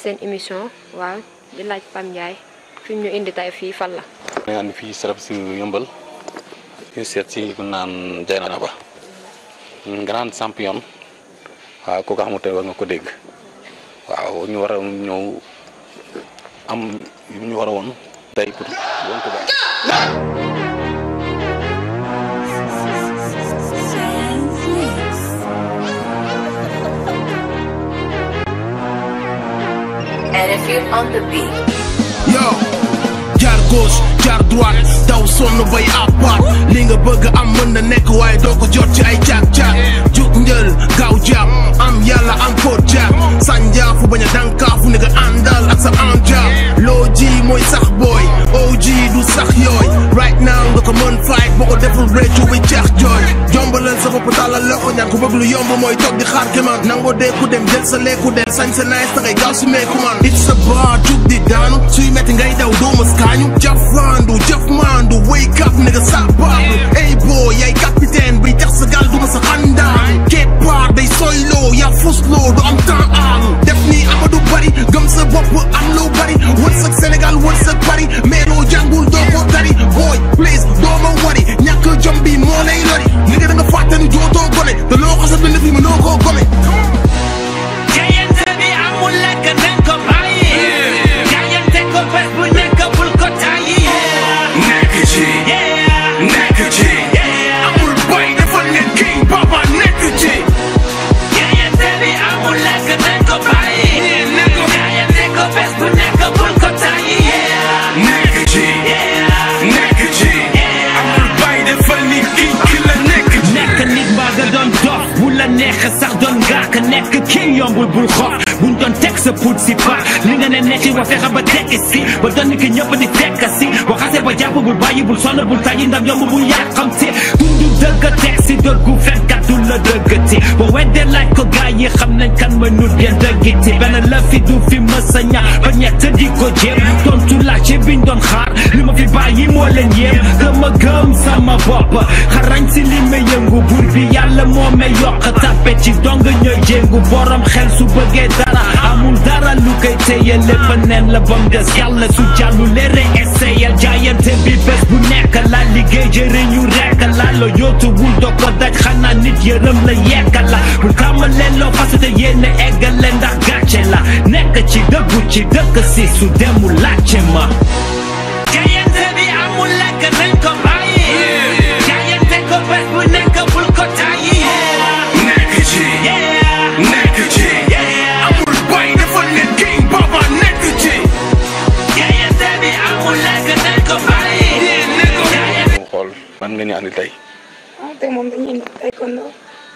seen émission waaw di laaj Pam Ndiaye fi ñu indi tay fii fan la. ñu andi fii sarab si yëmbal ñu seet si ku naan Dieynaba grande champion waaw kooku xamante ne war nga ko dégg waaw ñu war a ñëw am ñu war a woon tey pour woon ko baax. On the beat. Yo, jaar gauche, jaar droite, daw sonn bay apart li nga bëgg am mën na nekk waaye doo ko jot ci ay caag-caag jug njël gaaw jàpp am yàlla am ko jàpp sànjaafu bañ a dankaafu ni nga àndal ak sa anjaab loo ji mooy sax booy OG du sax yooy right now nga ko mën fight boo ko deful réccu bi jeex jooy jombalal sa bopp tàllal loxo ñaan ku bëgg lu yomb mooy toog di xaar ke man nangoo dee ku dem jël sa lekku del sañ sa nice ta ngay gaaw si meeku man it's a bar jug di daanu suy metti ngay daw doomu skaañu jaf faandu jaf maandu wake up nigga sa baabu ey boy yaay capitaine bi tax sa gal duma sa xandaan keet paar day soyloo yaa fusloo du am temps aalu def nii Amadou Bari gëm sa bopp am loo bari wërsëg Sénégal wërsëg Paris mais loo jàngul doo ko tari boy please doo ma wari ñàkk jom bi moo lay lori nigga da nga fàtte ni jootoo gone te loo xasa bind fi mënoo koo gome jaayante bi amul lekk nañ ko bàyyi jaayante ko bés bu nekk bul ko tàyyi nekk ci amul boy dafa ne king papa nekk ci jaayante bi amul lekk nañ ko bàyyi jaayante ko bés bu nekk bul ko tàyyi nekk ci amul boy dafa ne king ki la nekk ci nekk nit mbaa nga doon dof bu la neex sax doon ngaak nekk king yombul bul xof buñ doon teg sa put si pa li nga ne nekki wa fexe ba tekki si ba doon ki ñëpp di fekk si boo xasee ba jàpp bul bàyyi bul sonn bul tàyyi ndam yomb bul yàqam si dundu dëgg teg si dëggu fenkat du la dëggati ba weddee laaj ko gaay yi xam nañ kan ma nut ngeen dëggiti benn la fi du fi mësa ñax ba ñett di ko jéem tontu laajte biñ doon xaar li ma fi bàyyi moo leen yéem gëm a gëm sama bopp xarañ si li ma yëngu bur bi yàlla moo may yokk tàppe ci dong ñooy jéngu borom xel su bëggee dara amul dara lu koy téye lépp neen la bam des yàlla su jàllu leere essayel jaayante bi bés bu nekk la liggéey jëriñu rekk la lo yootuwul doo ko daj xanaa nit yërëm la yekka la bul tàmmal leen loo fasate yéen eggal leen ndax gàcce la nekk ci dëggu ci dëkk si su demul laajte ma jaayante bi amul lekk nañ ko bàyyi jaayante ko bés bu nekk bul ko tàyyi nekk ci amul boy dafa ne king papa nekk ci jaayante bi amul lekk nañ ko bàyyi mu xool man nga ñu andi tey. tey moom dañuy indi taekwondo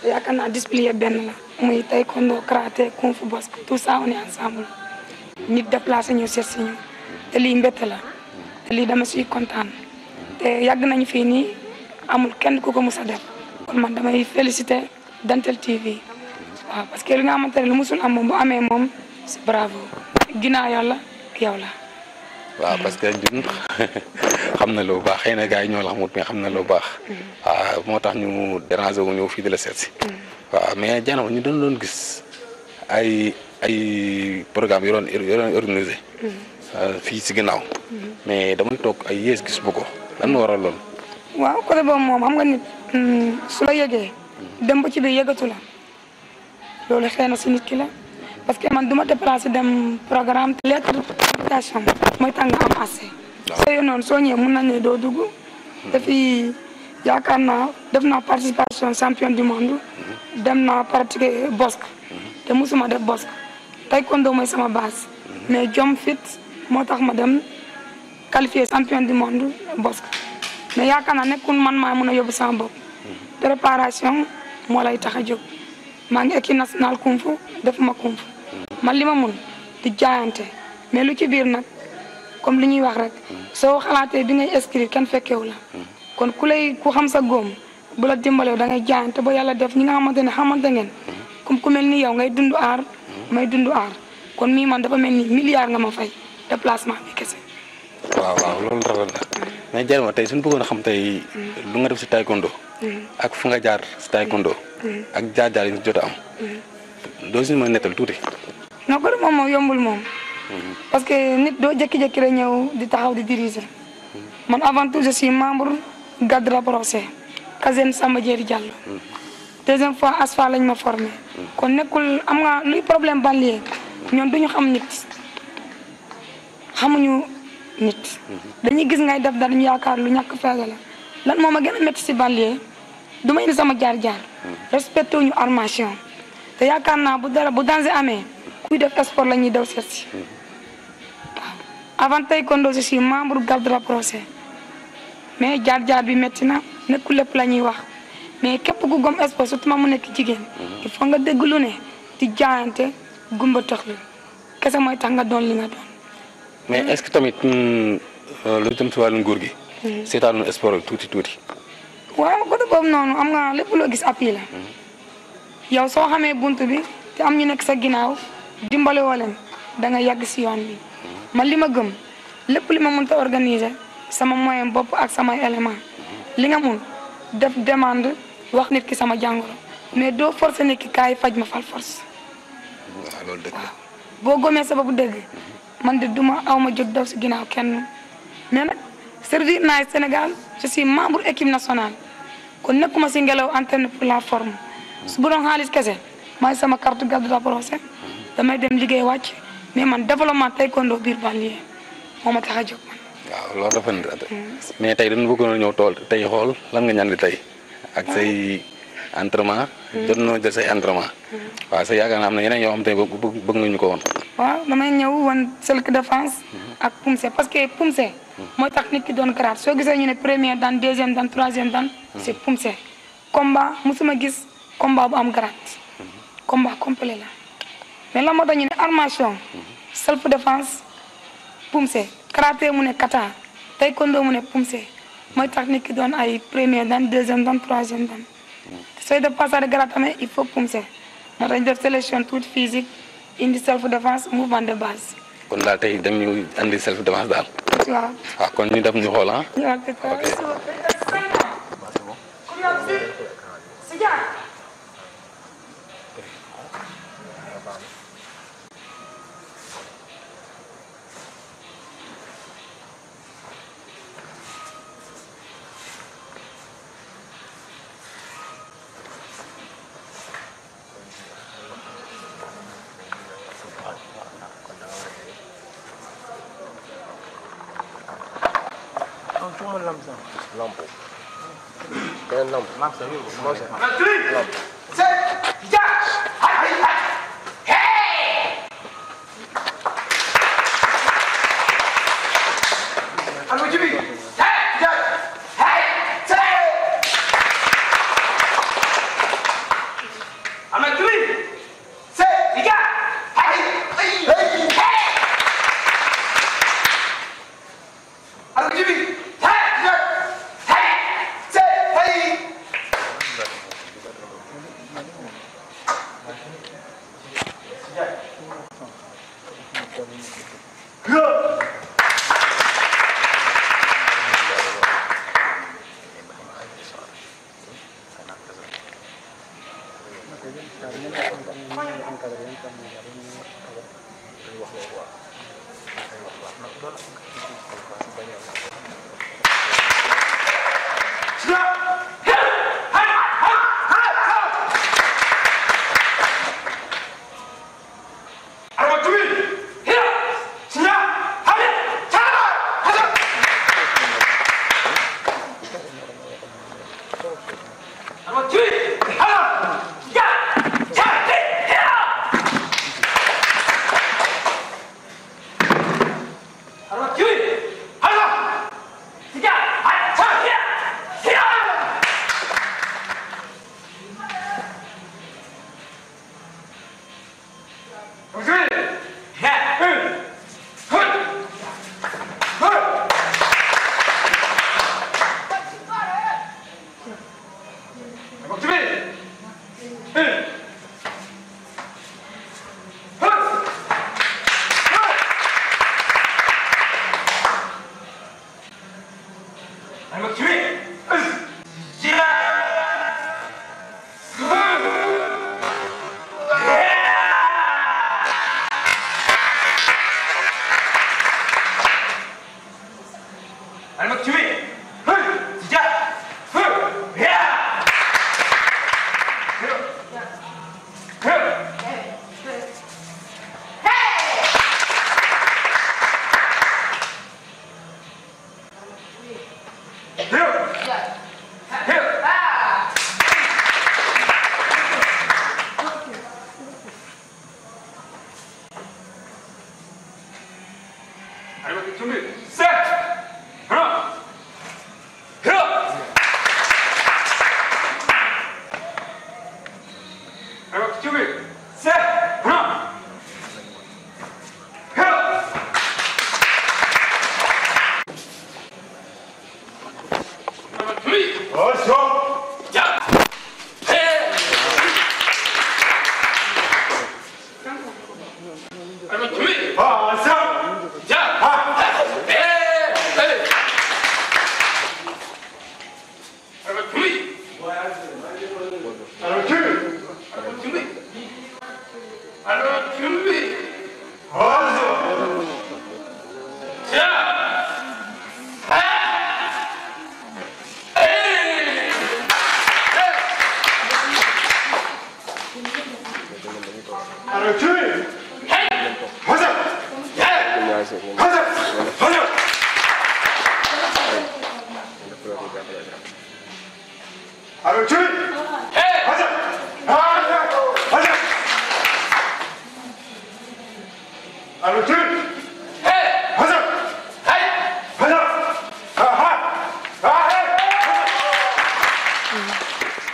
yaakaar naa display benn la muy taekwondo karaté kung fu boxe tout ça on est ensemble nit déplacé ñu seet si ñu te lii mbette la te lii dama siy kontaan te yàgg nañu fii nii amul kenn ku ko mus a def kon man damay féliciter Dental TV waaw parce que li nga xamante ne lu musul am moom bu amee moom c'est bravo ginnaaw yàlla yow la. waaw parce que ñun xam na lu baax xëy na gars yi ñoo la xamut mais xam na lu baax. waaw moo tax ñu déranger wu ñëw fii di la seet si. waaw mais Dieynaba ñu doon gis ay programme yu doon organisé. fii si ginnaaw. mais damay toog ay yées gis bu ko lan moo waral lool. waaw côté boobu moom xam nga nit su la yëgee dem ba ci biir yëgatu la loolu xëy na si nit ki la parce que man du ma déplacé dem programme lettre d'invitation mooy tax nga am assez. waaw soo noonu soo ñëwee mun nañ ne doo dugg. te fii yaakaar naa def naa participation champion du monde dem naa pratiquer bosque te musuma def bosque taekwondo mooy sama base mais jom fit moo tax ma dem qualifié champion du monde bosque mais yaakaar naa nekkul man maa mun a yóbbu sama bopp préparation moo lay tax a jóg maa ngi équipe nationale kung fu defuma kung fu man li ma mun di jaayante mais lu ci biir nag comme li ñuy wax rek soo xalaatee bi ngay inscrire kenn fekkewu la kon ku xam sa góom bu la dimbalee da ngay jaayante ba yàlla def ñi nga xamante ngeen comme ku mel ni yow ngay dund aar may dund aar kon mii man dafa mel ni milliard nga ma fay déplacement bi kese. waaw loolu rafet na mais Dieynaba tey suñu bëggoon a xam tey lu nga def si taekwondo. ak fu nga jaar si taekwondo. ak jaar-jaar yi jot a am. doo si mën a nettal tuuti. non ko moom yombul moom parce que nit doo jékki-jékki rek ñëw di taxaw di diriger man avant tout je suis membre garde rapproché Kazem Samba Diéry Diallo deuxième fois ASFA lañ ma formé kon nekkul am nga luy problème banlieue ñoom duñu xam nit xamuñu nit dañuy gis ngay def dara ñu yaakaar lu ñàkk fayda la lan moo ma gën a métti si banlieue du ma indi sama jaar-jaar respecté wuñu armation te yaakaar naa bu danger amee kuy def sport la ñuy daw seet si waaw avant taekwondo je suis membre garde rapproché mais jaar-jaar bi métti na nekkul lépp la ñuy wax mais képp ku gom sport surtout ma mu nekk jigéen il faut nga dégg lu ne di jaayante gumba taxlu kese mooy tax nga doon li nga doon. mais est-ce que tamit lu jëm si wàllu nguur gi. seetaanu sport tuuti. waaw côté boobu noonu am nga lépp loo gis appui la yow soo xamee bunt bi te am ñu nekk sa ginnaaw dimbale woo leen da nga yàgg si yoon bi man li ma gëm lépp li ma mënta organiser sama moyen bopp ak samay élément li nga mun def demande wax nit ki sama jàngoro mais doo forcer nit ki kaay faj ma fal force. waaw loolu dëgg la boo gomee sababu dëgg man de duma aw ma jot daw si ginnaaw kenn mais nag servir naa Sénégal je suis membre équipe nationale kon nekkuma si ngelaw antenne pour la forme su bu doon xaalis kese maay sama carte garde rapproché damay dem liggéey wàcc mais man développement taekwondo biir banlieue moo ma tax a jóg man. waaw loolu dafa mais tey dañu bëggoon a ñëw tool tey xool lan nga ñandi tey ak say entraînement. jot noo jël say entraînement. waaw sa yaakaar naa am na yeneen yoo xam tey bëgg nga ñu ko woon. waaw damay ñëw woon self défense ak Poumse parce que Poumse mooy tax nit ki doon grade soo gisee ñu ne première dan deuxième dan troisième dan c'est Poumse combat musuma gis combat bu am grade combat complet la mais la moo tax ñu ne armation self défense Poumse karaté mu ne kata taekwondo mu ne Poumse mooy tax nit ki doon ay première dan deuxième dan troisième dan sooy def passage de grade tamit il faut Poumse moo tax ñu def sélection toute physique indi self défense mouvement de base. kon daal tey dañu andi self défense daal. waaw. ah kon ñu def ñu xool ah.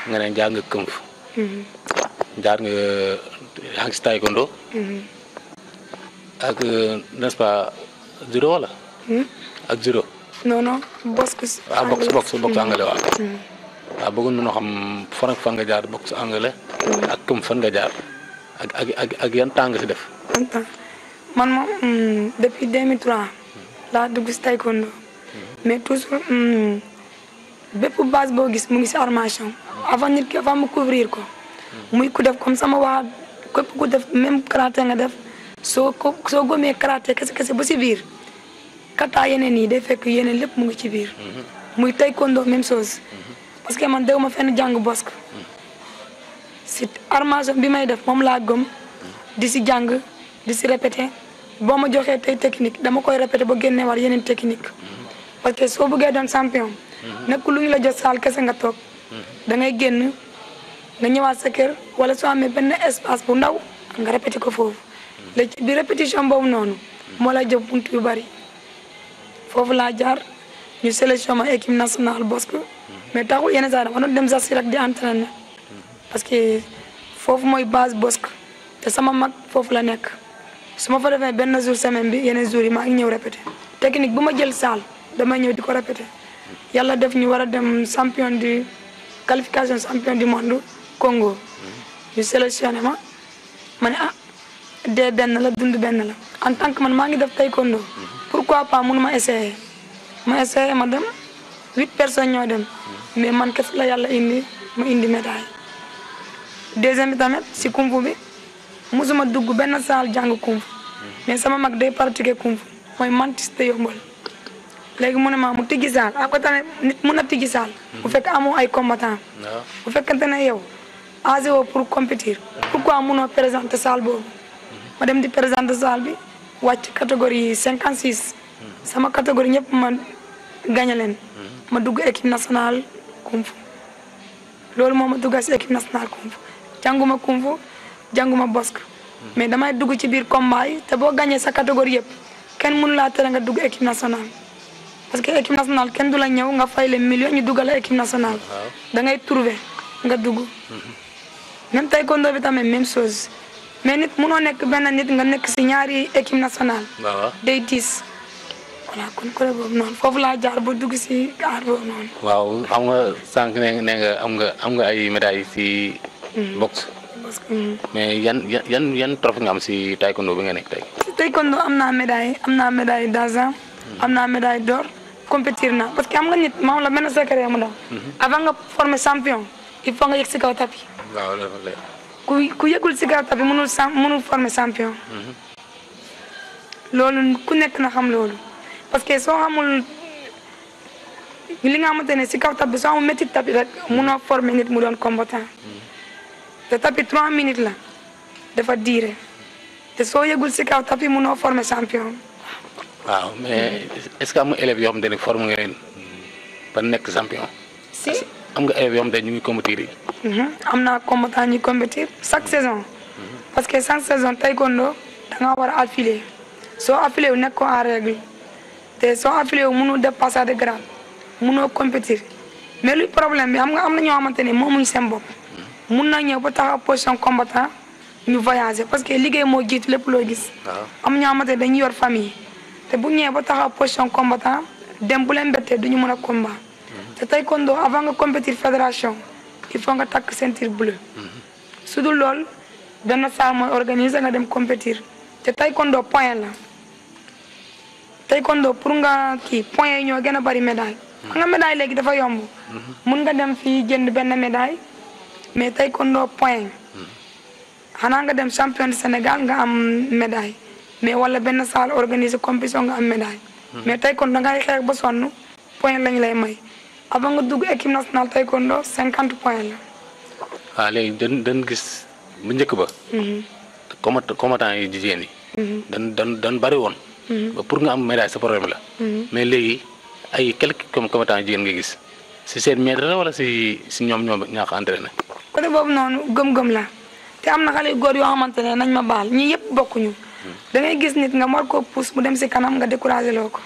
nga ne jaar nga këmf jaar nga yaa ngi si taekwondo ak n'est-ce pas judo wala ak judo non boxe boxe anglais waaw waaw bëggoon nañoo xam fan nga jaar boxe anglais ak këmf fan nga jaar ak yan temps nga si def man moom depuis 2003 laa dugg si taekwondo mais toujours bépp base boo gis mu ngi si armation avant nit ki avant mu couvrir ko muy ku def comme sama waa képp ku def même karaté nga def soo gomee karaté kese ba si biir kata yeneen yi day fekk yeneen lépp mu ngi ci biir muy taekwondo même chose parce que man dewuma fenn jàng bosk si armation bi may def moom laa gëm di si jàng di si répété boo ma joxee tey technique dama koy répété ba génne war yeneen technique parce que soo bëggee doon champion nekk lu ñu la jot saal kese nga toog da ngay génn nga ñëwaat sa kër wala soo amee benn espace bu ndaw nga répété ko foofu léegi bi répétition boobu noonu moo lay jox bunt yu bari foofu laa jaar ñu sélection ma équipe nationale bosk mais taxul yenn saa dama doon dem sax si rek di entraîner parce que foofu mooy base bosk te sama mag foofu la nekk su ma fa defee benn jour semaine bi yeneen jours yi maa ngi ñëw répété technique bu ma jël saal damay ñëw di ko répété yàlla def ñu war a dem champion du qualification champion du monde Congo ñu sélectionné ma ne dee benn la dund benn la en tant que man maa ngi def taekwondo pourquoi pas mënu ma essayer ma dem 8 personnes ñoo dem mais man kese la yàlla indi ma indi médaille deuxième bi tamit si kung fu bi musuma dugg benn saal jàng kung fu mais sama mag day pratiquer kung fu mooy mantis te yombal léegi mu ne ma mu tijji saal ak ko tamit nit mun na tijji saal bu fekk amoo ay combattant bu fekkente ne yow âgé woo pour compétir pourquoi munoo présenter saal boobu ma dem di présenter saal bi wàcc catégorie 56 sama catégorie ñëpp ma gagné leen ma dugg équipe nationale kung fu loolu moo ma duggal si équipe nationale kung fu jànguma kung fu jànguma bosk mais damay dugg ci biir combat yi te boo gagné sa catégorie yëpp kenn mënu laa tere nga dugg équipe nationale parce que équipe nationale kenn du la ñëw nga fay leen million ñu duggal équipe nationale da ngay trouver nga dugg même taekwondo bi tamit même chose mais nit mënoo nekk benn nit nga nekk si ñaari équipe nationale day diis voilà kon côté boobu noonu foofu laa jaar ba dugg si aar boobu noonu waaw xam nga sànq ne nga am nga ay médailles si boxe mais yan trophée nga am si taekwondo bi nga nekk tey si taekwondo am naa médaille d'argent am naa médaille d'or compétir naa parce que am nga nit moom la benn secret mu daw avant nga former champion il faut nga yegg si kaw tapis waaw ku yëgul si kaw tapis mënul former champion loolu ku nekk na xam loolu parce que soo xamul li nga xamante ne si kaw tapis soo xamul métti tapis rek mënoo former nit mu doon combattant te tapis 3 minutes la dafa diire te soo yëgul si kaw tapis mënoo former champion waaw mais est-ce que am nga élèves yoo xam ne forme nga leen ba nekk champion si am nga élèves yoo xam ne ñu ngi compétir am naa combattant ñuy compétir chaque saison parce que chaque saison taekwondo da nga war a affilier soo affilié wu nekk ko en règle te soo affilié wu mënoo def passage de grade mënoo compétir mais luy problème bi xam nga am na ñoo xamante ne moomuñ seen bopp mun na ñëw ba taxaw position combattant ñu voyager parce que liggéey moo jiitu lépp loo gis. am ñoo xamante ne dañuy yor famille te bu ñëwee ba taxaw position combattant dem bu leen bettee duñu mën a combat te taekwondo avant nga compétir fédération il faut nga takk ceinture bleue su dul lool benn salle mooy organiser nga dem compétir te taekwondo point la taekwondo pour nga kii point yi ñoo gën a bari médaille xam nga médaille léegi dafa yomb mun nga dem fii jënd benn médaille mais taekwondo point xanaa nga dem champion du Sénégal nga am médaille mais wala benn salle organiser compétition nga am médaille mais taekwondo da ngay xeex ba sonn point lañ lay may avant nga dugg équipe nationale taekwondo 50 points la. waaw léegi dañ gis bu njëkk ba. combattant yi jigéen yi. dañ bari woon. ba pour nga am médaille sa problème la. mais léegi ay quelques combattants jigéen nga gis si seen maître la wala si ñoom ñaa ko entraîné. côté boobu noonu gëm-gëm la te am na xale góor yoo xamante ne nañ ma baal ñii yëpp bokkuñu. da ngay gis nit nga mar ko pousse mu dem si kanam nga découragé loo ko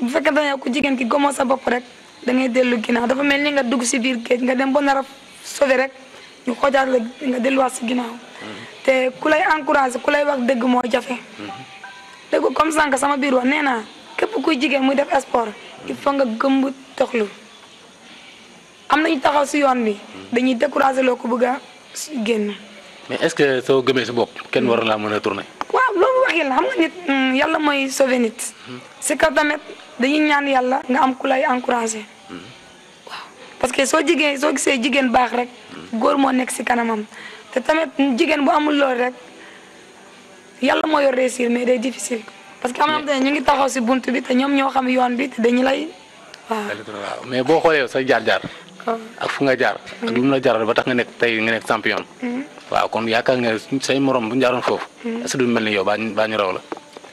bu fekkee dañoo ko jigéen ki gëmoo sa bopp rek da ngay dellu ginnaaw dafa mel ni nga dugg si biir géej nga dem ba nar a sauver rek ñu xoojaat la nga delluwaat si ginnaaw te ku lay encouragé ku lay wax dëgg moo jafe. dëgg comme sànq sama biir wax nee naa képp kuy jigéen muy def sport il faut nga gëmb toxlu am nañu taxaw si yoon bi dañuy découragé loo ko bëgg a génn. mais est-ce que soo gëmee sa bopp kenn war laa mën a tourner. waaw loolu waxi la xam nga nit yàlla mooy sauver nit si kaw tamit dañuy ñaan yàlla nga am ku lay encouragé waaw parce que soo gisee jigéen baax rek góor moo nekk si kanamam te tamit jigéen bu amul loolu rek yàlla moo yor réussir mais day difficile parce que am na ñu ngi taxaw si bunt bi te ñoom ñoo xam yoon bi te dañu lay waaw. mais boo xoolee sa jaar-jaar. ak fu nga jaar. ak lu mu la jaral ba tax nga nekk champion. waaw kon yaakaar nga say morom bu ñu jaaroon foofu. est-ce que du mel ni yow baa ñu raw la.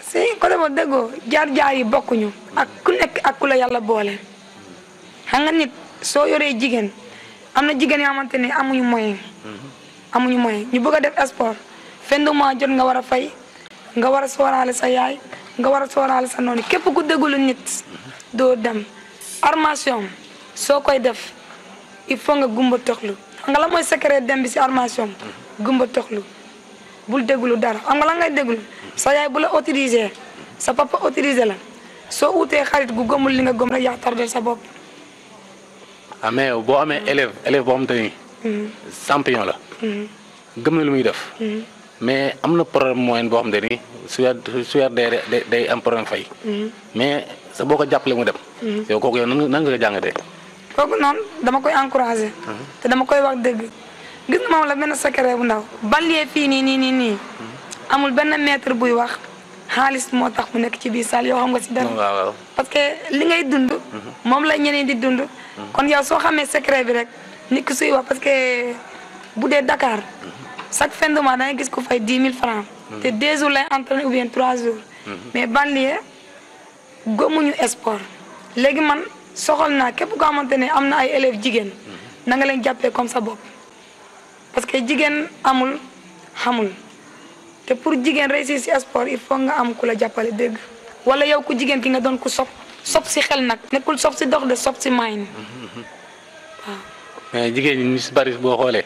si côté boobu déggoo jaar-jaar yi bokkuñu ak ku nekk ak ku la yàlla boole. xam nga nit soo yoree jigéen am na jigéen yoo xamante ne amuñu moyen. amuñu moyen ñu bëgg a def sport fin de mois jot nga war a fay nga war a sóoraale sa yaay nga war a sóoraale sa noonu képp ku déggulu nit doo dem armation soo koy def il faut nga gumba toxlu xam nga la mooy secret dem bi si armation gumba toxlu bul déglu dara xam nga la ngay déglu sa yaay bu la autorisé sa papa autorisé la soo utee xarit gu gëmul li nga gëm rek yaa tardé sa bopp. ah mais boo amee élève boo xam te ni champion la. gëm na lu muy def. mais am na problème moyen boo xam te ni su weer day am problème fay. mais sa boo ko jàppale mu dem. yow kooku yow nan nga ko jàngatee. kooku noonu dama koy encouragé. te dama koy wax dëgg. gis nga moom la benn secret bu ndaw banlieue fii nii amul benn maître buy wax xaalis moo tax mu nekk ci biir salle yoo xam nga si dara. waaw parce que li ngay dund. moom la ñeneen di dund. kon yow soo xamee secret bi rek nit ki suy wax parce que bu dee Dakar chaque fin de mois da ngay gis ko fay 10 000 francs. te 2 jours lay entraîné ou bien 3 jours. mais banlieue gëmuñu sport léegi man soxal naa képp koo xamante ne am na ay élèves jigéen na nga leen jàppee comme sa bopp. parce que jigéen xamul te pour jigéen réussir ci sport il faut nga am ku la jàppale dégg wala yow ku jigéen ki nga doon ku sopp ci xel nag nekkul sopp ci dox de sopp ci mayin waaw. mais jigéen ñi ñu ci bari boo xoolee.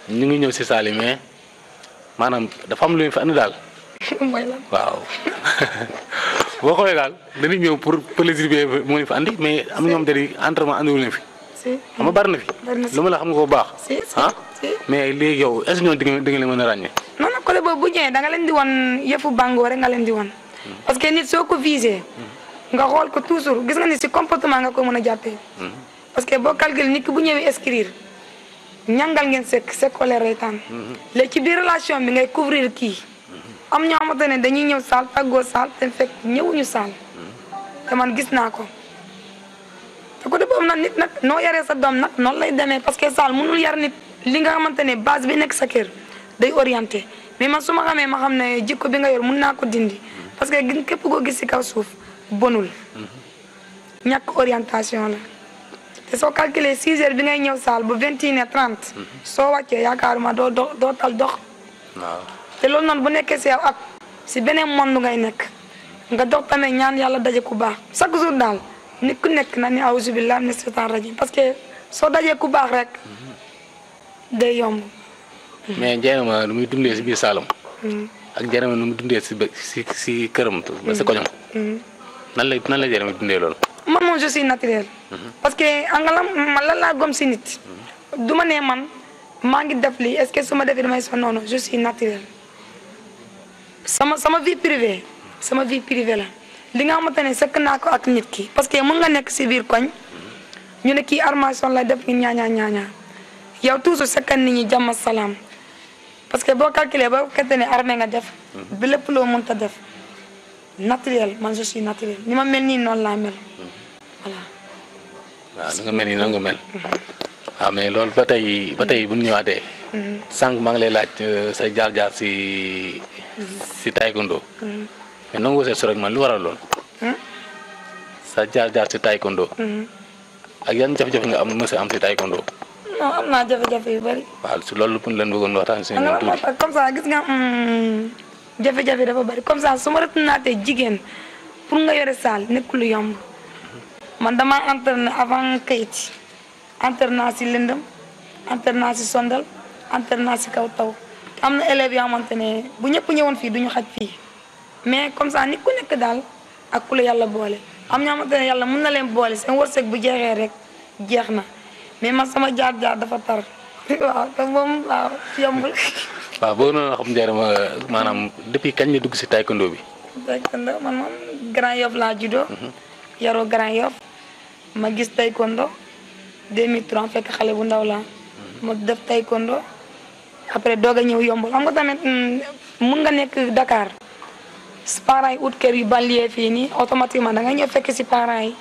ñu ngi ñëw ci saali mais maanaam dafa am lu ñu fa andi daal. mooy la waaw boo xoolee daal dañuy ñëw pour plaisir bi moo ñu fa andi mais am ñoom dañuy entraînement andiwul leen fi. xam nga bari na fi. lu ma la xam nga ko bu baax. mais léegi yow est-ce que ñoom di nga leen mën a ràññee. non non côté boobu bu ñëwee da nga leen di wan yëfu bàngoo rek nga leen di wan. parce que nit soo ko visé. nga xool ko toujours gis nga ni ci comportement nga ko mën a jàppee. parce que boo calculé nit ki bu ñëwee inscrire ñàngal ngeen sekkoo leen reetaan. léegi ci biir relation bi ngay couvrir kii. am ñoo xamante ne dañuy ñëw saal tàggoo saal te fekk ñëwuñu saal. te man gis naa ko. te côté boobu nag nit nag noo yaree sa doom nag noonu lay demee parce que saal mënul yar nit li nga xamante ne base bi nekk sa kër day orienté mais man su ma xamee ma xam ne jikko bi nga yor mun naa ko dindi parce que képp koo gis ci kaw suuf bonul ñàkk orientation la te soo calculé 6 heures bi ngay ñëw saal ba 21h30 soo wàccee yaakaaruma doo tal dox. waaw te loolu noonu bu nekkee ci yow ak ci beneen monde ngay nekk nga dox tamit ñaan yàlla daje ku baax chaque jour daal nit ku nekk na ni awuzu billah mina shaytaan rajim parce que soo dajee ku baax rek day yomb. mais Dieynaba nu muy dundee si biir Saloum. ak Dieynaba nu muy dundee si këram. ba sa koñom. nan la Dieynaba dundee loolu. man moom je suis naturel. parce que angalam man lan laa gom si nit. du ma nee man maa ngi def lii est-ce que su ma defee damay sonn noonu je suis naturel. sama vie privée la li nga xamante ne sëkk naa ko ak nit ki parce que mën nga nekk si biir koñ ñu ne kii armation la def ngi ñaañaa yow toujours sëkkan nit ñi jàmm salaam parce que boo calculé ba fekkente ne armée nga def bi lépp loo mënta def naturel man je suis naturel ni ma mel nii noonu laa mel voilà. waaw da nga mel nii noonu nga mel. waaw mais loolu ba tey bu ñu ñëwaatee. sànq maa ngi lay laaj sa jaar-jaar si taekwondo. mais nangu ko seet rek man lu waral lool. sa jaar-jaar si taekwondo. ak yan jafe-jafe nga am mës a am si taekwondo. non am naa jafe-jafe yu bari. waaw si loolu pour leen bëggoon waxtaan si ñoom tuuti. comme ça gis nga jafe-jafe dafa bari comme ça su ma retenaatee jigéen pour nga yore saal nekkul lu yomb man dama entraîné avant kayit entraîné si lëndëm entraîné si sondal entraîné si kaw taw te am na élèves yoo xamante ne bu ñëpp ñëwoon fii duñu xaj fii mais comme ça nit ku nekk daal ak ku la yàlla boole am ñoo xamante ne yàlla mën na leen boole seen wërsëg bu jeexee rek jeex na mais man sama jaar-jaar dafa tar waaw te moom waaw yombul. waaw boo noonu xam Dieynaba maanaam depuis kañ la dugg si taekwondo bi. taekwondo man moom Grand Yoff laa juddoo. yaroo Grand Yoff ma gis taekwondo 2003 fekk xale bu ndaw laa. ma def taekwondo après doog a ñëw yombul xam nga tamit mun nga nekk Dakar parents yi ut kër yu banlieue fii nii automatiquement da nga ñëw fekk si parents yi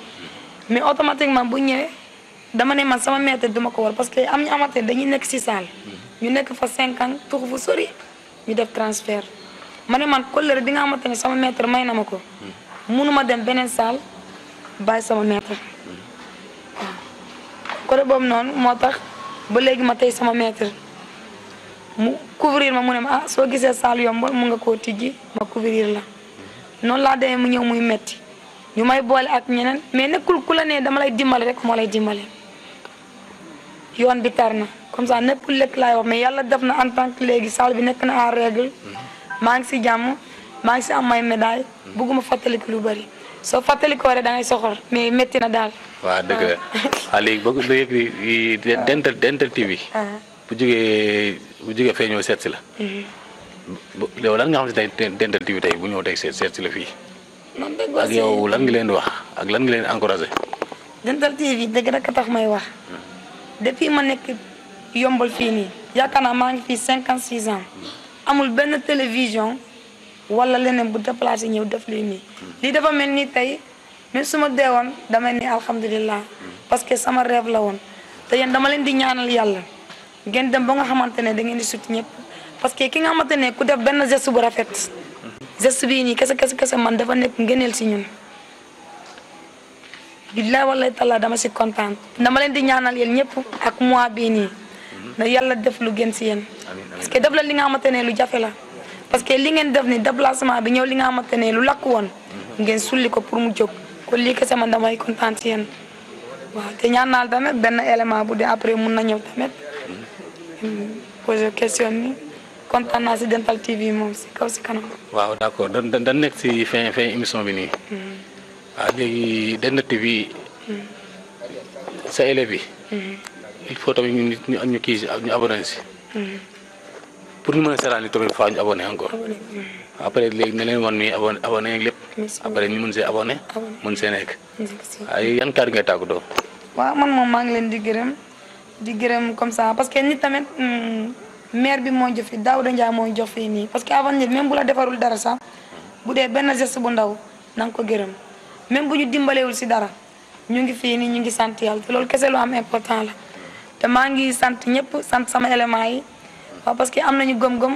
mais automatiquement bu ñëwee dama ne man sama maître duma ko war parce que am ñu amate dañuy nekk si salle. ñu nekk fa 5 ans tuxu fu sori ñu def transfert ma ne man kóllëre bi nga xamante ne sama maître may na ma ko mënuma dem beneen salle bàyyi sama maître waaw côté boobu noonu moo tax ba léegi ma tey sama maître mu couvrir ma mu ne ma ah soo gisee salle yombal mun nga koo tijji ma couvrir la noonu laa demee mu ñëw muy metti ñu may boole ak ñeneen mais nekkul ku la ne dama lay dimbale rek moo lay dimbale yoon bi tar na comme ça nekkul lekk laay wax mais yàlla def na en tant que léegi salle bi nekk na en règle maa ngi si jàmm maa ngi si am may médaille bëgguma fàttaliku lu bëri soo fàttalikoo rek da ngay soxor mais métti na daal. waaw dëgg la waaw léegi bëgg nga yëg Dental TV. bu jógee fee ñëw seet si la. yow lan nga xam si tey Dental TV tey bu ñëw tey seet si la fii. ak yow lan nga leen di wax ak lan nga leen di encouragé. Dental TV dëgg rek a tax may wax. depuis ma nekk yombal fii nii yaakaar naa maa ngi fii 56 ans amul benn télévision wala leneen bu déplacé ñëw def lii nii lii dafa mel ni tey même su ma deewoon damay ni alhamdulilah parce que sama rêve la woon te yéen dama leen di ñaanal yàlla ngeen dem ba nga xamante ne da ngeen di sut ñëpp parce que ki nga xamante ne ku def benn geste bu rafet geste bii nii kese man dafa nekk ngëneel si ñun billaay wallaay talla dama si kontaan dama leen di ñaanal yéen ñëpp ak mois bii nii na yàlla def lu gën si yéen parce que def la li nga xamante ne lu jafe la parce que li ngeen def ni déplacement bi ñëw li nga xamante ne lu lakk woon ngeen sulli ko pour mu jóg kon lii kese man damay kontaan si yéen waaw te ñaan naal tamit benn élément bu dee après mun na ñëw tamit poser question ni kontaan naa si Dental TV moom si kaw si kanam. waaw d'accord dañ nekk si fin émission bi nii. waaw léegi Dental TV sa élèves yi il faut tamit ñu kii ñu abonné si pour ñu mën a seetaan tamit faa ñu abonné encore après léegi ne leen wan mi abonné ak lépp après ñu mën see abonné mën see nekk waaye yan kàddu ngay tàggatoo. waaw man moom maa ngi leen di gërëm comme ça parce que nit tamit maire bi moo jox fi Daouda Ndiaye moo jox fii nii parce que avant nit même bu la defarul dara sax bu dee benn geste bu ndaw na nga ko gërëm même bu ñu dimbalewul si dara ñu ngi fii nii ñu ngi sant yàlla te loolu kese lu am important la te maa ngi sant ñëpp sant sama éléments yi waaw parce que am nañu gëm-gëm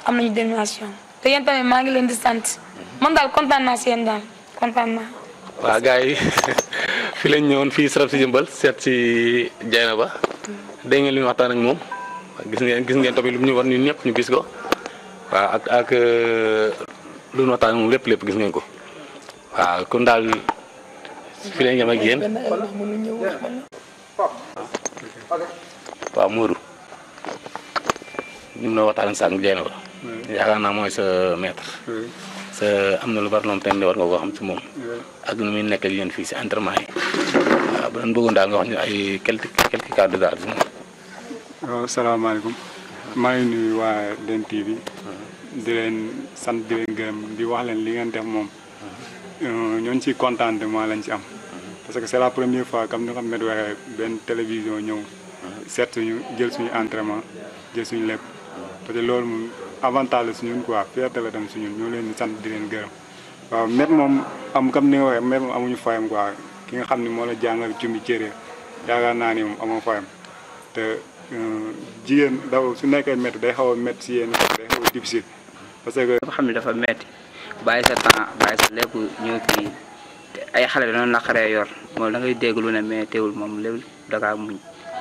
am nañu détermination te yéen tamit maa ngi leen di sant man daal kontaan naa si yéen daal kontaan naa. waaw gars yi fi lañ ñëwoon fii Sarab si Jëmbal seet si Dieynaba dégg ngeen li ñu waxtaan ak moom gis ngeen tamit lu ñu war ñun ñëpp ñu gis ko waaw ak lu ñu waxtaan ak moom lépp gis ngeen ko waaw kon daal fi leen yem ak yéen waaw Modou ñu na waxtaan sànq jeena ba yaakaar naa mooy sa maître sa am na lu bari loom ten war nga ko xam ci moom ak nu muy nekk ak yéen fii si entraînement yi waaw bu doon bëggoon daal nga wax ñu ay quelques cas de daal si moom. waaw salaamaaleykum maa ngi nuyu waa Dent TV di leen sant di leen gërëm di wax leen li ngeen def moom ñooñu ci contentement lañ ci am parce que c'est la première fois comme ni nga xam ne waxee benn télévision ñëw seet suñu jël suñu entraînement jël suñu lépp parce que loolu moom avantage la suñun quoi fierté la dem suñun ñoo leen di sant di leen gërëm waaw met moom am comme ni nga waxee met moom amuñu fayam quoi ki nga xam ne moo la jàngal jumbi cëree yaakaar naa ni moom amoo fayam te jigéen daw su nekkee métti day xaw a métti si yéen day xaw a difficile parce que dafa xam ne dafa métti bàyyi sa temps bàyyi sa lépp ñëw fii ay xale dañoo naqaree yor moom da ngay dégg lu ne mais teewul moom lépp da kaa muñ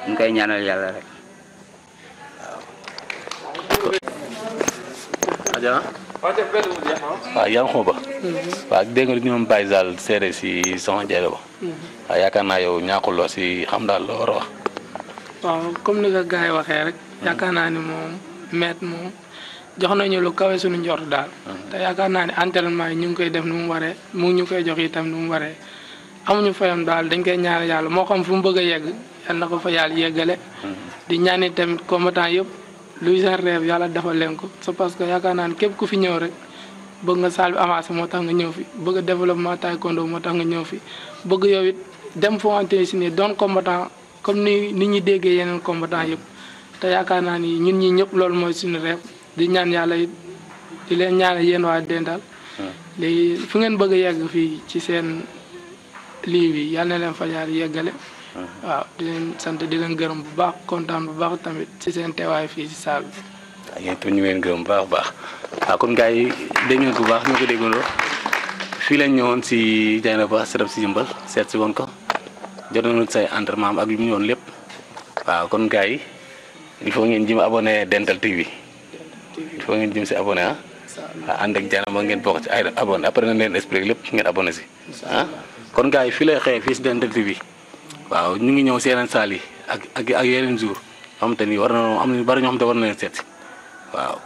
ñu koy ñaanal yàlla rek Adja waaw yaa ngi ba waaw dégg nga ñoom Baye Zal seere si Soxna Diallo ba waaw yaakaar naa yow ñaakuloo si xam daal loo war a wax waaw comme ni ko gars yi waxee rek yaakaar naa ni moom maître moom jox nañu lu kawe suñu njort daal te yaakaar naa ne entraînement yi ñu ngi koy def nu mu waree mu ñu koy jox itam nu mu waree amuñu fayam daal dañ koy ñaan yàlla moo xam fu mu bëgg a yegg yal na ko fa yàlla yeggale di ñaani tamit combattant yëpp luy seen rêve yàlla defal leen ko c'est parce que yaakaar naa ne képp ku fi ñëw rek bëgg nga salle bi avancé moo tax nga ñëw fi bëgg a développement taekwondo moo tax nga ñëw fi bëgg yow it dem foo xamante si ni doon combattant comme ni ñi déggee yeneen combattant yëpp te yaakaar naa ni ñun ñi ñëpp loolu mooy suñu rêve di ñaan yàlla it di leen ñaanal yéen waa Dental léegi fu ngeen bëgg a yegg fii ci seen lii bi yàlla na leen fa yàlla yeggale waaw di leen sant di leen gërëm bu baax kontaan bu baax tamit ci seen teewaay fii ci salle bi. waaw yéen itam ñu leen gërëm bu baax a baax waaw kon gars yi dégg ngeen bu baax ñu ko déggandoo fii lañ ñëwoon si Dieynaba Setup si Yeumbeul seet si woon ko jot nañu say entraînement ak lu mu ñëwoon lépp waaw kon gars yi il faut ngeen jëm abonné Dental TV il faut ngeen jëm si abonné ah waaw ànd ak Dieynaba ngeen bokk ci ay abonné après nañ leen expliqué lépp ngeen abonné si ah kon gars yi fii lay xëyee fii si Dental TV waaw ñu ngi ñëw si yeneen saal yi ak yeneen jour xam te ni war na am na bari ñoo xam te war na leen seet si waaw